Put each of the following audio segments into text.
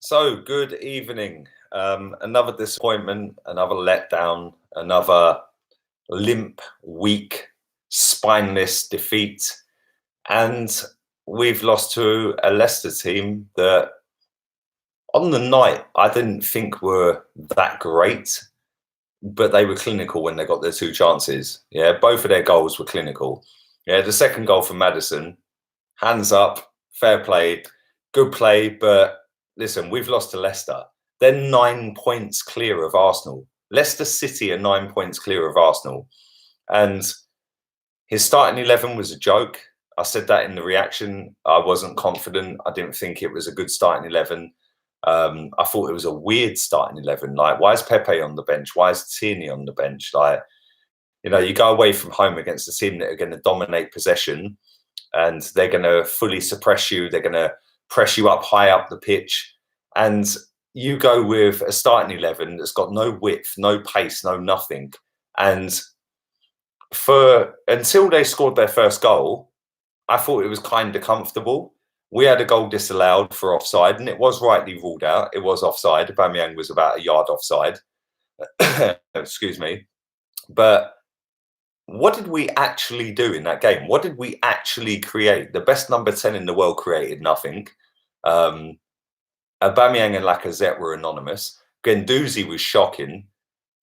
So, good evening. Another disappointment, another letdown, another limp, weak, spineless defeat. And we've lost to a Leicester team that on the night I didn't think were that great, but they were clinical when they got their two chances. Yeah, both of their goals were clinical. Yeah, the second goal from Maddison, hands up, fair play, good play. But listen, we've lost to Leicester. They're 9 points clear of Arsenal. Leicester City are 9 points clear of Arsenal. And his starting 11 was a joke. I said that in the reaction. I wasn't confident. I didn't think it was a good starting 11. I thought it was a weird starting 11. Like, why is Pepe on the bench? Why is Tierney on the bench? Like, you go away from home against a team that are going to dominate possession and they're going to fully suppress you. They're going to press you up high up the pitch. And you go with a starting 11 that's got no width, no pace, no nothing. And until they scored their first goal, I thought it was kind of comfortable. We had a goal disallowed for offside, and it was rightly ruled out. It was offside. Aubameyang was about a yard offside. Excuse me. But what did we actually do in that game? What did we actually create? The best number 10 in the world created nothing. Aubameyang and Lacazette were anonymous. Guendouzi was shocking.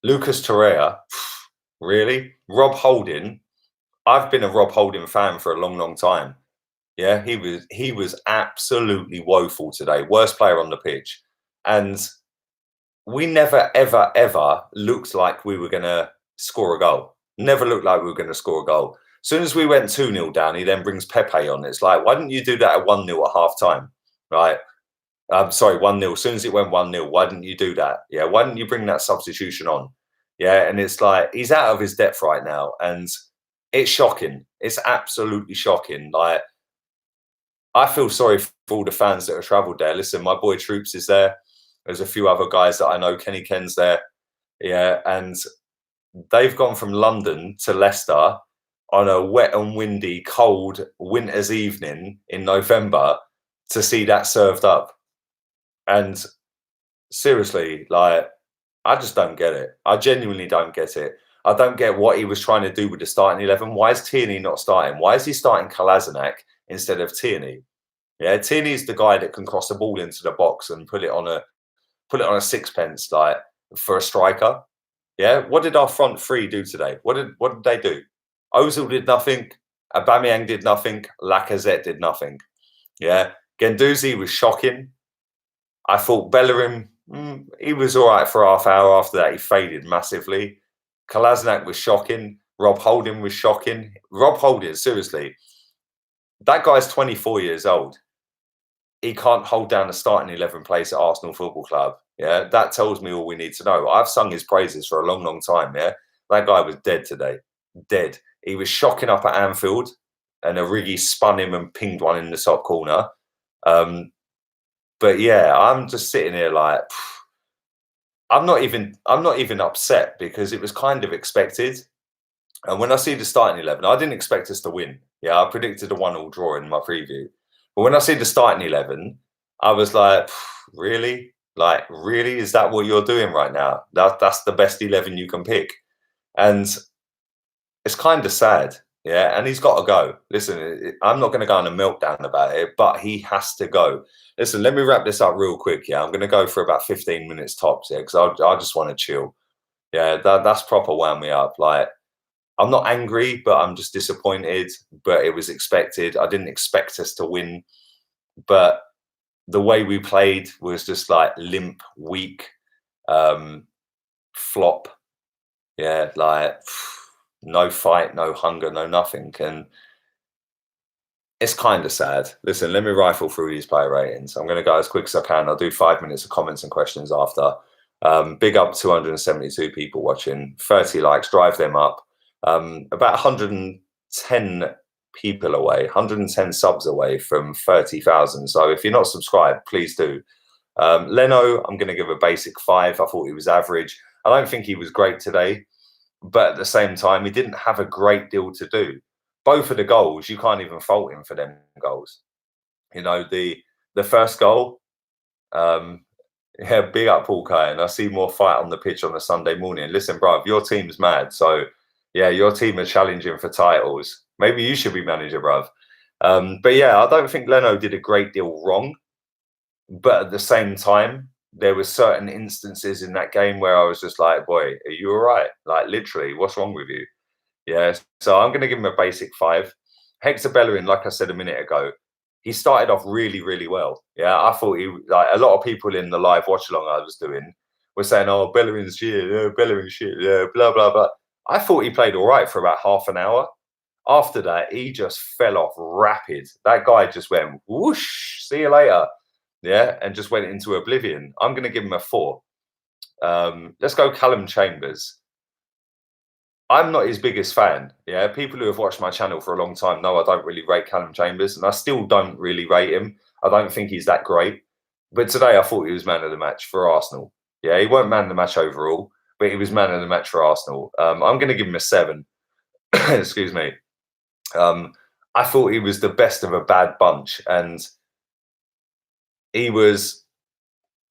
Lucas Torreira, really? Rob Holding. I've been a Rob Holding fan for a long, long time. Yeah, he was absolutely woeful today. Worst player on the pitch. And we never, ever, ever looked like we were going to score a goal. Never looked like we were going to score a goal. As soon as we went 2-0 down, he then brings Pepe on. It's like, why didn't you do that at 1-0 at half time? Right? I'm sorry, 1-0. As soon as it went 1-0, why didn't you do that? Yeah, why didn't you bring that substitution on? Yeah, and it's like, he's out of his depth right now. And it's shocking. It's absolutely shocking. Like, I feel sorry for all the fans that have travelled there. Listen, my boy Troops is there. There's a few other guys that I know. Kenny Ken's there. Yeah, and they've gone from London to Leicester on a wet and windy, cold winter's evening in November to see that served up. And seriously, like, I just don't get it. I genuinely don't get it. I don't get what he was trying to do with the starting 11. Why is Tierney not starting? Why is he starting Kolasinac instead of Tierney? Yeah, Tierney's the guy that can cross the ball into the box and put it on a sixpence, like, for a striker. Yeah, what did our front three do today? What did they do? Ozil did nothing. Aubameyang did nothing. Lacazette did nothing. Yeah, Guendouzi was shocking. I thought Bellerin, he was all right for half hour. After that, he faded massively. Kolasinac was shocking. Rob Holding was shocking. Rob Holding, seriously, that guy's 24 years old. He can't hold down a starting 11 place at Arsenal Football Club. Yeah, that tells me all we need to know. I've sung his praises for a long, long time. Yeah, that guy was dead today. Dead. He was shocking up at Anfield, and Origi spun him and pinged one in the top corner. But yeah, I'm just sitting here like, I'm not even upset because it was kind of expected. And when I see the starting 11, I didn't expect us to win. Yeah, I predicted a 1-1 draw in my preview. But when I see the starting 11, I was like, really? Like, really? Is that what you're doing right now? That's the best 11 you can pick. And it's kind of sad. Yeah, and he's got to go. Listen, I'm not going to go on a meltdown about it, but he has to go. Listen, let me wrap this up real quick. Yeah, I'm going to go for about 15 minutes tops. Yeah, because I just want to chill. Yeah, that's proper wound me up. Like, I'm not angry, but I'm just disappointed. But it was expected. I didn't expect us to win. But the way we played was just like limp, weak, flop. Yeah, like no fight, no hunger, no nothing. And it's kind of sad. Listen, let me rifle through these player ratings. I'm going to go as quick as I can. I'll do 5 minutes of comments and questions after. Big up 272 people watching, 30 likes, drive them up. About 110 people away, 110 subs away from 30,000. So if you're not subscribed, please do. Leno, I'm going to give a basic 5. I thought he was average. I don't think he was great today, but at the same time, he didn't have a great deal to do. Both of the goals, you can't even fault him for them goals. You know, the first goal, Yeah, big up Paul Kai, and I see more fight on the pitch on a Sunday morning. Listen, bruv, your team's mad. So, yeah, your team are challenging for titles. Maybe you should be manager, bruv. But yeah, I don't think Leno did a great deal wrong. But at the same time, there were certain instances in that game where I was just like, boy, are you all right? Like, literally, what's wrong with you? Yeah, so I'm going to give him a basic 5. Hector Bellerin, like I said a minute ago, he started off really, really well. Yeah, I thought he, like a lot of people in the live watch along I was doing were saying, oh, Bellerin's shit, yeah, Bellerin's shit, yeah, blah, blah, blah. I thought he played all right for about half an hour. After that, he just fell off rapid. That guy just went whoosh, see you later. Yeah, and just went into oblivion. I'm going to give him a 4. Let's go Callum Chambers. I'm not his biggest fan. Yeah, people who have watched my channel for a long time know I don't really rate Callum Chambers, and I still don't really rate him. I don't think he's that great. But today I thought he was man of the match for Arsenal. Yeah, he weren't man of the match overall, but he was man of the match for Arsenal. I'm going to give him a 7. Excuse me. I thought he was the best of a bad bunch, and he was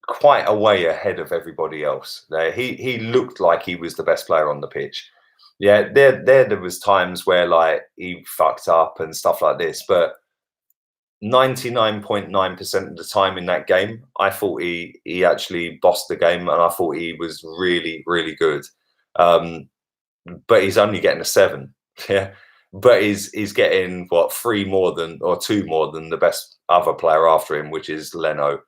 quite a way ahead of everybody else. He looked like he was the best player on the pitch. Yeah, there was times where like he fucked up and stuff like this, but 99.9% of the time in that game, I thought he actually bossed the game, and I thought he was really, really good. But he's only getting a 7. Yeah. But he's getting what 3 more than, or 2 more than the best other player after him, which is Leno.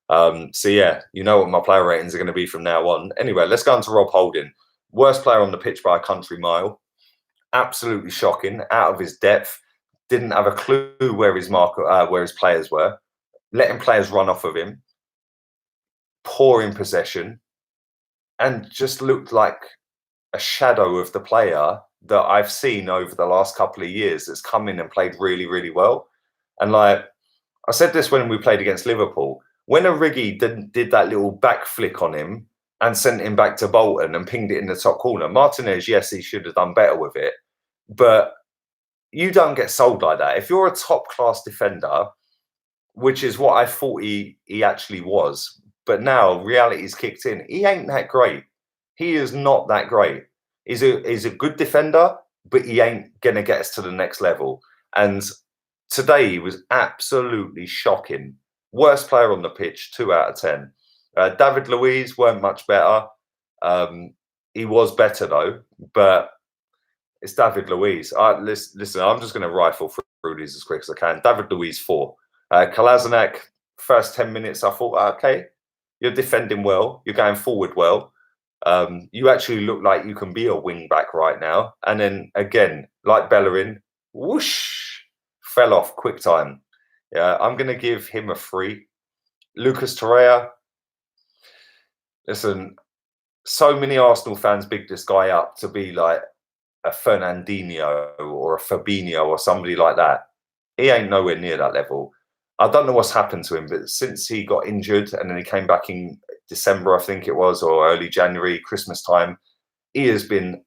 So yeah, you know what my player ratings are going to be from now on. Anyway, let's go on to Rob Holding. Worst player on the pitch by a country mile. Absolutely shocking, out of his depth. Didn't have a clue where his where his players were. Letting players run off of him. Poor in possession, and just looked like a shadow of the player that I've seen over the last couple of years that's come in and played really, really well. And like I said this when we played against Liverpool, when Origi did that little back flick on him and sent him back to Bolton and pinged it in the top corner, Martinez, yes, he should have done better with it. But you don't get sold like that. If you're a top class defender, which is what I thought he actually was, but now reality's kicked in. He ain't that great. He is not that great. He's a good defender, but he ain't gonna get us to the next level. And today he was absolutely shocking. Worst player on the pitch, 2 out of 10. David Luiz weren't much better. He was better though, but it's David Luiz. Listen, I'm just going to rifle through these as quick as I can. David Luiz, 4. Kolasinac, first 10 minutes, I thought, okay, you're defending well. You're going forward well. You actually look like you can be a wing back right now. And then again, like Bellerin, whoosh, fell off quick time. Yeah, I'm going to give him a 3. Lucas Torreira, listen, so many Arsenal fans big this guy up to be like a Fernandinho or a Fabinho or somebody like that. He ain't nowhere near that level. I don't know what's happened to him, but since he got injured and then he came back in December, I think it was, or early January, Christmas time, he has been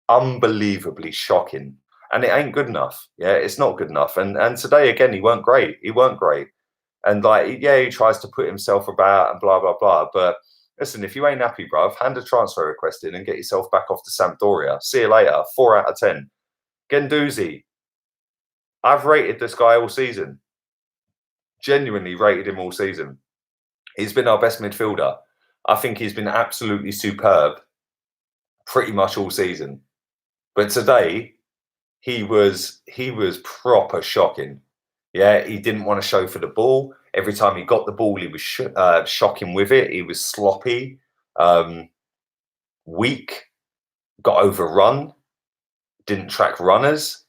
unbelievably shocking. And it ain't good enough. Yeah, it's not good enough. And today again, he weren't great. He weren't great. And like, yeah, he tries to put himself about and blah, blah, blah. But listen, if you ain't happy, bruv, hand a transfer request in and get yourself back off to Sampdoria. See you later. 4 out of 10. Guendouzi, I've rated this guy all season. Genuinely rated him all season. He's been our best midfielder. I think he's been absolutely superb pretty much all season. But today, he was proper shocking. Yeah, he didn't want to show for the ball. Every time he got the ball, he was shocking with it. He was sloppy, weak, got overrun, didn't track runners.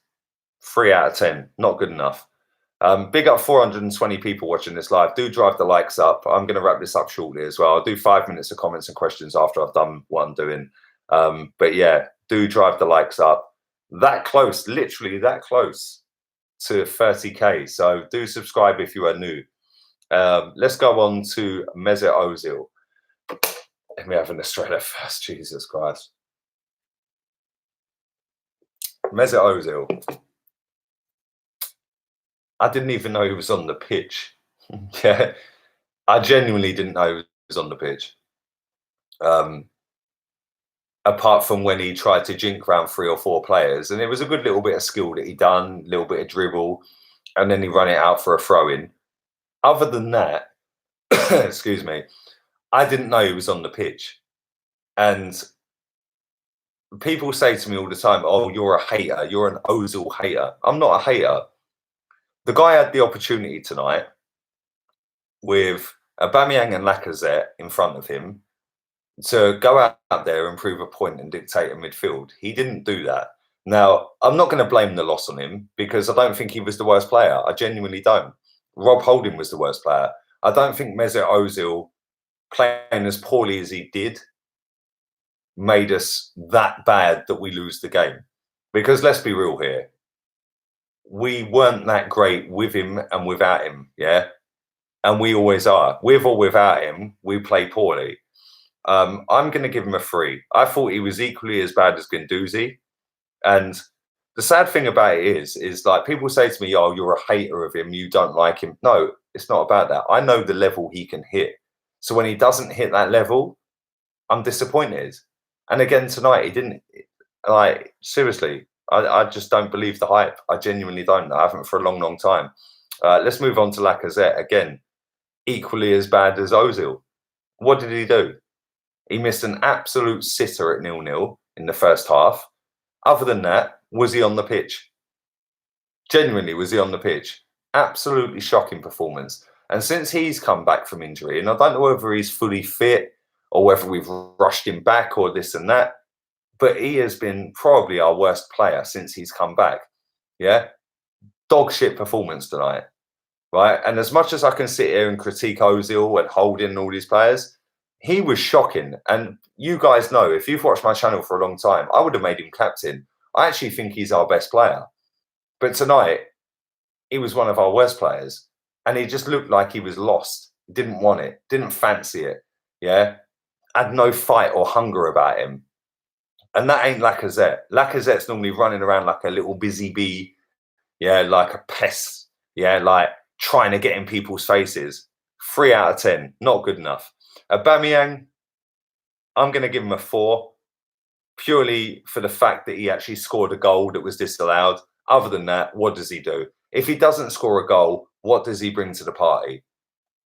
3 out of 10, not good enough. Big up 420 people watching this live. Do drive the likes up. I'm going to wrap this up shortly as well. I'll do 5 minutes of comments and questions after I've done what I'm doing. But yeah, do drive the likes up. That close, literally that close to 30k. So do subscribe if you are new. Let's go on to Mesut Ozil. Let me have an Australia first. Jesus Christ. Mesut Ozil. I didn't even know he was on the pitch. Yeah, I genuinely didn't know he was on the pitch. Apart from when he tried to jink around 3 or 4 players, and it was a good little bit of skill that he done, a little bit of dribble, and then he run it out for a throw-in. Other than that, excuse me, I didn't know he was on the pitch. And people say to me all the time, "Oh, you're a hater. You're an Ozil hater." I'm not a hater. The guy had the opportunity tonight with Aubameyang and Lacazette in front of him to go out there and prove a point and dictate a midfield. He didn't do that. Now, I'm not going to blame the loss on him because I don't think he was the worst player. I genuinely don't. Rob Holding was the worst player. I don't think Mesut Ozil playing as poorly as he did made us that bad that we lose the game. Because let's be real here, we weren't that great with him and without him, yeah? And we always are. With or without him, we play poorly. I'm going to give him a 3. I thought he was equally as bad as Guendouzi. And the sad thing about it is like people say to me, "Oh, you're a hater of him. You don't like him." No, it's not about that. I know the level he can hit. So when he doesn't hit that level, I'm disappointed. And again tonight, he didn't. Like seriously, I just don't believe the hype. I genuinely don't. I haven't for a long, long time. Let's move on to Lacazette again. Equally as bad as Ozil. What did he do? He missed an absolute sitter at 0-0 in the first half. Other than that, was he on the pitch? Genuinely, was he on the pitch? Absolutely shocking performance. And since he's come back from injury, and I don't know whether he's fully fit or whether we've rushed him back or this and that, but he has been probably our worst player since he's come back. Yeah? Dog shit performance tonight. Right? And as much as I can sit here and critique Ozil and Holding and all these players, he was shocking. And you guys know, if you've watched my channel for a long time, I would have made him captain. I actually think he's our best player. But tonight, he was one of our worst players. And he just looked like he was lost. Didn't want it. Didn't fancy it. Yeah? Had no fight or hunger about him. And that ain't Lacazette. Lacazette's normally running around like a little busy bee. Yeah, like a pest. Yeah, like trying to get in people's faces. 3 out of 10. Not good enough. Aubameyang, I'm going to give him a 4, purely for the fact that he actually scored a goal that was disallowed. Other than that, what does he do? If he doesn't score a goal, what does he bring to the party?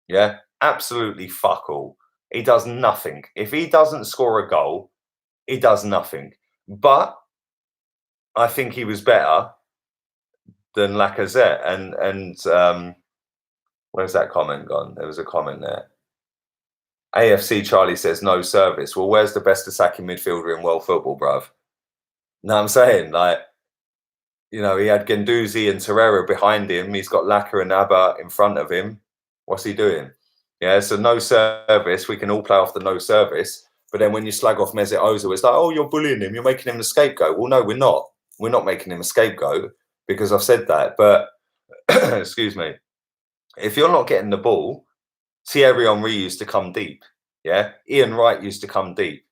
Yeah, absolutely fuck all. He does nothing. If he doesn't score a goal, he does nothing. But I think he was better than Lacazette. And where's that comment gone? There was a comment there. a.f.c. Charlie says no service. Well, where's the best attacking midfielder in world football, bruv? No, I'm saying, like, you know, he had Guendouzi and Torreira behind him. He's got Laka and Abba in front of him. What's he doing? Yeah, so no service. We can all play off the no service. But then when you slag off Mesut Ozil, it's like, oh, you're bullying him. You're making him a scapegoat. Well, no, we're not. We're not making him a scapegoat because I've said that. But, excuse me, if you're not getting the ball, Thierry Henry used to come deep. Yeah. Ian Wright used to come deep.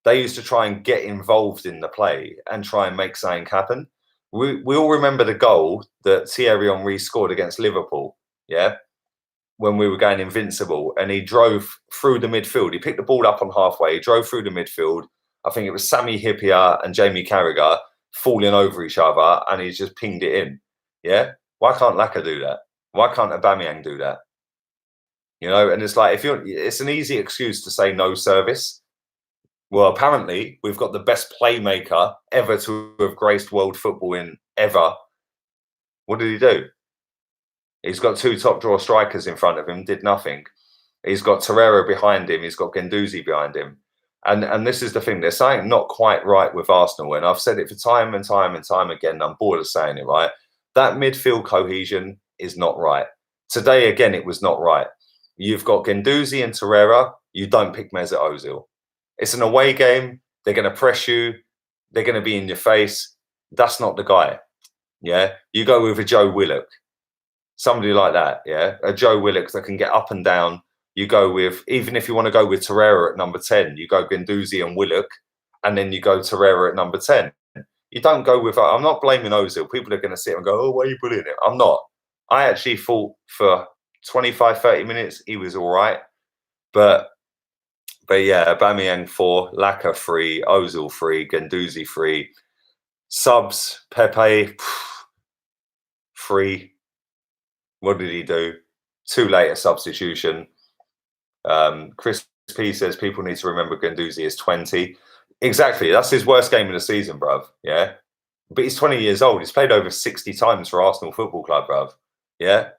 They used to try and get involved in the play and try and make something happen. We all remember the goal that Thierry Henry scored against Liverpool. Yeah. When we were going invincible and he drove through the midfield. He picked the ball up on halfway. He drove through the midfield. I think it was Sami Hyypiä and Jamie Carragher falling over each other and he just pinged it in. Yeah. Why can't Laka do that? Why can't Aubameyang do that? You know, and it's like, it's an easy excuse to say no service. Well, apparently we've got the best playmaker ever to have graced world football in ever. What did he do? He's got 2 top draw strikers in front of him, did nothing. He's got Torreira behind him. He's got Guendouzi behind him. And this is the thing. There's something not quite right with Arsenal. And I've said it for time and time and time again. I'm bored of saying it, right? That midfield cohesion is not right. Today, again, it was not right. You've got Guendouzi and Torreira. You don't pick Mesut Ozil. It's an away game. They're going to press you. They're going to be in your face. That's not the guy. Yeah. You go with a Joe Willock. Somebody like that. Yeah. A Joe Willock that can get up and down. You go with, even if you want to go with Torreira at number 10, you go Guendouzi and Willock, and then you go Torreira at number 10. You don't go with, I'm not blaming Ozil. People are going to sit and go, oh, why are you bullying him? I'm not. I actually thought for 25, 30 minutes, he was all right. But But yeah, Aubameyang 4, Laka 3, Ozil 3, Guendouzi 3, subs, Pepe 3. What did he do? 2 later substitution. Chris P says people need to remember Guendouzi is 20. Exactly. That's his worst game of the season, bruv. Yeah. But he's 20 years old. He's played over 60 times for Arsenal Football Club, bruv. Yeah.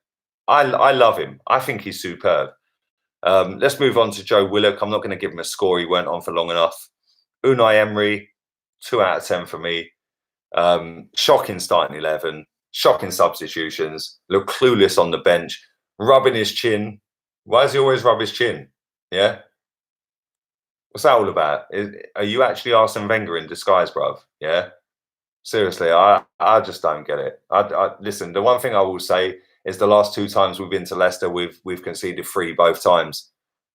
I love him. I think he's superb. Let's move on to Joe Willock. I'm not going to give him a score. He weren't on for long enough. Unai Emery, 2 out of 10 for me. Shocking starting 11. Shocking substitutions. Look clueless on the bench. Rubbing his chin. Why does he always rub his chin? Yeah. What's that all about? Are you actually Arsene Wenger in disguise, bruv? Yeah. Seriously, I just don't get it. Listen, the one thing I will say is the last 2 times we've been to Leicester, we've conceded 3 both times.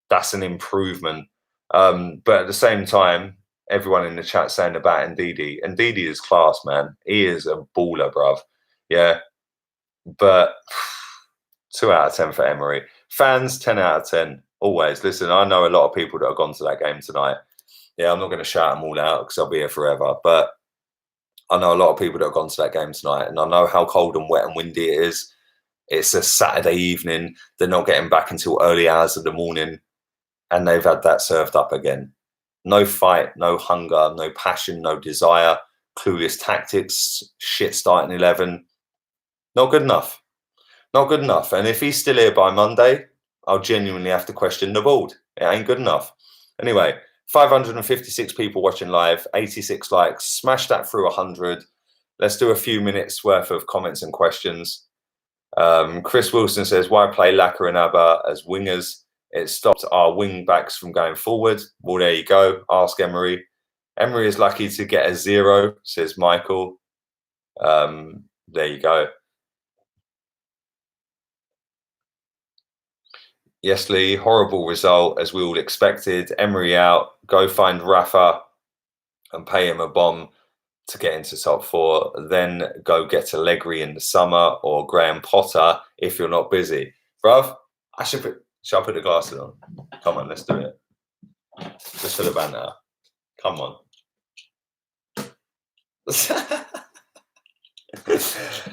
That's an improvement. But at the same time, everyone in the chat saying about Ndidi. Ndidi is class, man. He is a baller, bruv. Yeah. But 2 out of 10 for Emery. Fans, 10 out of 10. Always. Listen, I know a lot of people that have gone to that game tonight. Yeah, I'm not going to shout them all out because I'll be here forever. But I know a lot of people that have gone to that game tonight, and I know how cold and wet and windy it is. It's a Saturday evening. They're not getting back until early hours of the morning, and they've had that served up again. No fight, no hunger, no passion, no desire, clueless tactics, shit starting 11. Not good enough. Not good enough. And if he's still here by Monday, I'll genuinely have to question the board. It ain't good enough. Anyway, 556 people watching live, 86 likes. Smash that through 100. Let's do a few minutes worth of comments and questions. Chris Wilson says, why play Laka and Abba as wingers? It stopped our wing backs from going forward. Well, there you go. Ask Emery. Emery is lucky to get a 0, says Michael. There you go. Yes, Lee, horrible result as we all expected. Emery out, go find Rafa and pay him a bomb to get into top 4. Then go get Allegri in the summer or Graham Potter if you're not busy. Bruv, shall I put the glasses on? Come on, let's do it. Just for the banter. Come on.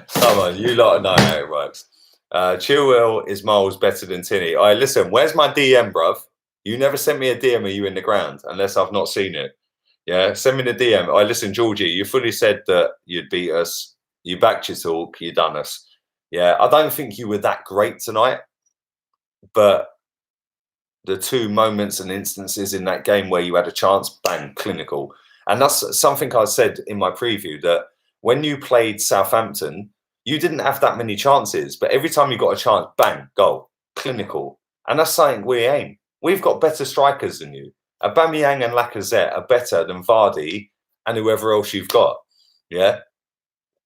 Come on, you lot know how it works. Chilwell is miles better than Tinny. All right, listen, where's my DM, bruv? You never sent me a DM, are you in the ground? Unless I've not seen it. Yeah, send me the DM. All right, listen, Georgie, you fully said that you'd beat us. You backed your talk. You done us. Yeah, I don't think you were that great tonight. But the 2 moments and instances in that game where you had a chance, bang, clinical. And that's something I said in my preview, that when you played Southampton, you didn't have that many chances, but every time you got a chance, bang, goal, clinical. And that's something we aim. We've got better strikers than you. Aubameyang and Lacazette are better than Vardy and whoever else you've got. Yeah.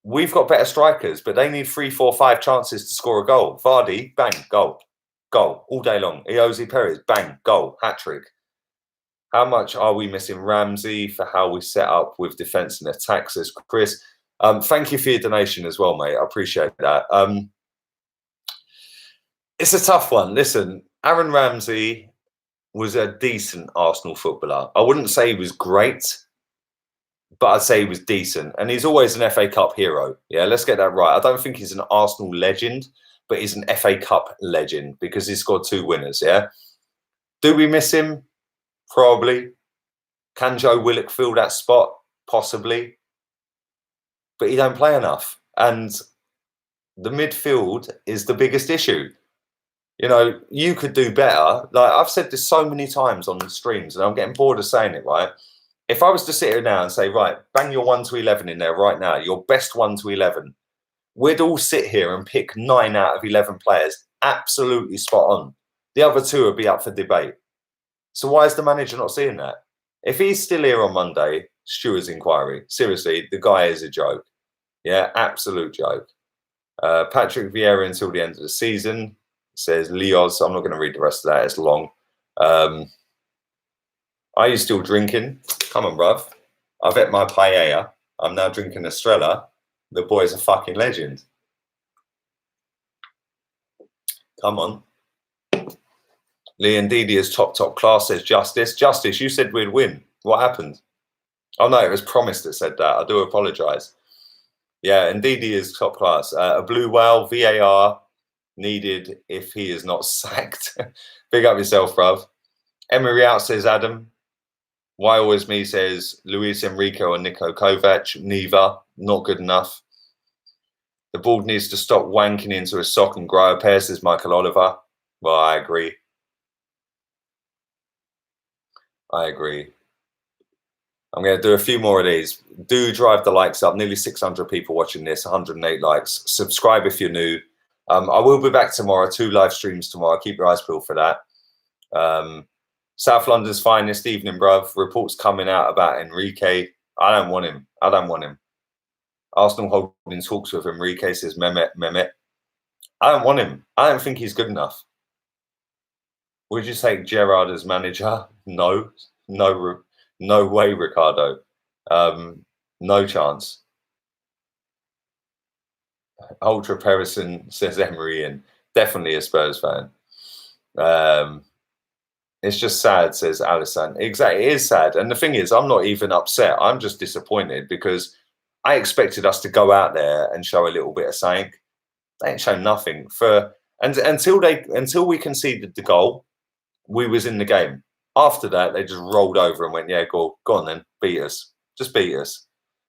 We've got better strikers, but they need 3, 4, 5 chances to score a goal. Vardy, bang, goal. Goal all day long. Eozi Perez, bang, goal, hat-trick. How much are we missing Ramsey for how we set up with defence and attack, says Chris. Thank you for your donation as well, mate. I appreciate that. It's a tough one. Listen, Aaron Ramsey was a decent Arsenal footballer. I wouldn't say he was great, but I'd say he was decent. And he's always an FA Cup hero. Yeah, let's get that right. I don't think he's an Arsenal legend, but he's an FA Cup legend because he scored 2 winners, yeah? Do we miss him? Probably. Can Joe Willock fill that spot? Possibly. But he don't play enough. And the midfield is the biggest issue. You know, you could do better. Like, I've said this so many times on the streams, and I'm getting bored of saying it, right? If I was to sit here now and say, right, bang your 1 to 11 in there right now, your best 1 to 11, we'd all sit here and pick 9 out of 11 players absolutely spot on. The other 2 would be up for debate. So why is the manager not seeing that? If he's still here on Monday, Stewart's inquiry. Seriously, the guy is a joke. Yeah, absolute joke. Patrick Vieira until the end of the season, says Leos. I'm not going to read the rest of that. It's long. Are you still drinking? Come on, bruv. I've ate my paella. I'm now drinking Estrella. The boy's a fucking legend. Come on. Lee Ndidi is top class, says Justice. Justice, you said we'd win. What happened? Oh, no, it was Promise that said that. I do apologise. Yeah, Ndidi is top class. A blue whale, VAR needed if he is not sacked. Big up yourself, bruv. Emery out, says Adam. Why always me, says Luis Enrique or Nico Kovac. Neither. Not good enough. The board needs to stop wanking into a sock and grow a pair, says Michael Oliver. Well, I agree. I agree. I'm going to do a few more of these. Do drive the likes up. Nearly 600 people watching this, 108 likes. Subscribe if you're new. I will be back tomorrow, 2 live streams tomorrow. Keep your eyes peeled for that. South London's finest evening, bruv. Reports coming out about Enrique. I don't want him. I don't want him. Arsenal holding talks with Enrique, says Mehmet. I don't want him. I don't think he's good enough. Would you take Gerrard as manager? No. No way, Ricardo. No chance. Ultra Perison, says Emery, and definitely a Spurs fan. It's just sad, says Alison. Exactly, it is sad. And the thing is, I'm not even upset. I'm just disappointed because I expected us to go out there and show a little bit of something. They ain't shown nothing until we conceded the goal. We was in the game. After that, they just rolled over and went, yeah, go on then, beat us. Just beat us.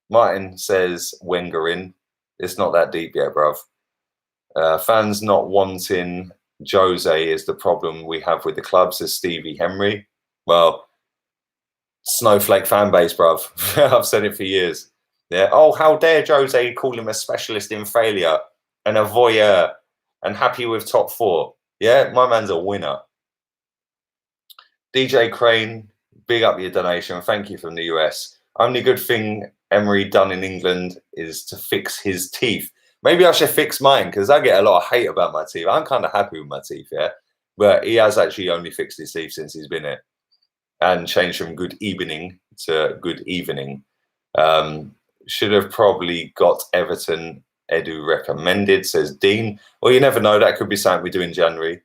Martin says Wenger in. It's not that deep yet, bruv. Fans not wanting Jose is the problem we have with the club, says Stevie Henry. Well, snowflake fan base, bruv. I've said it for years. Yeah. Oh, how dare Jose call him a specialist in failure and a voyeur and happy with top 4. Yeah, my man's a winner. DJ Crane, big up your donation. Thank you from the US. Only good thing Emery done in England is to fix his teeth. Maybe I should fix mine because I get a lot of hate about my teeth. I'm kind of happy with my teeth, yeah. But he has actually only fixed his teeth since he's been here and changed from good evening to good evening. Should have probably got Everton Edu recommended, says Dean. Well, you never know. That could be something we do in January.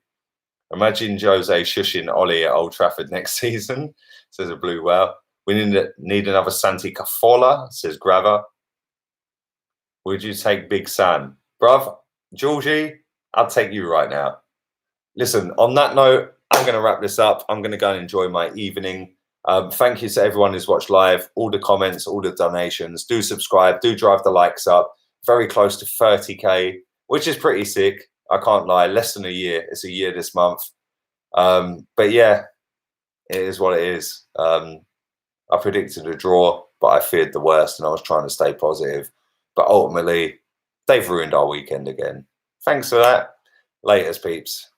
Imagine Jose shushing Ollie at Old Trafford next season, says a blue whale. We need another Santi Caffola, says Grava. Would you take Big Sam? Bruv, Georgie, I'll take you right now. Listen, on that note, I'm going to wrap this up. I'm going to go and enjoy my evening. Thank you to everyone who's watched live, all the comments, all the donations. Do subscribe, do drive the likes up. Very close to 30K, which is pretty sick. I can't lie, less than a year. It's a year this month. But yeah, it is what it is. I predicted a draw, but I feared the worst and I was trying to stay positive. But ultimately, they've ruined our weekend again. Thanks for that. Laters, peeps.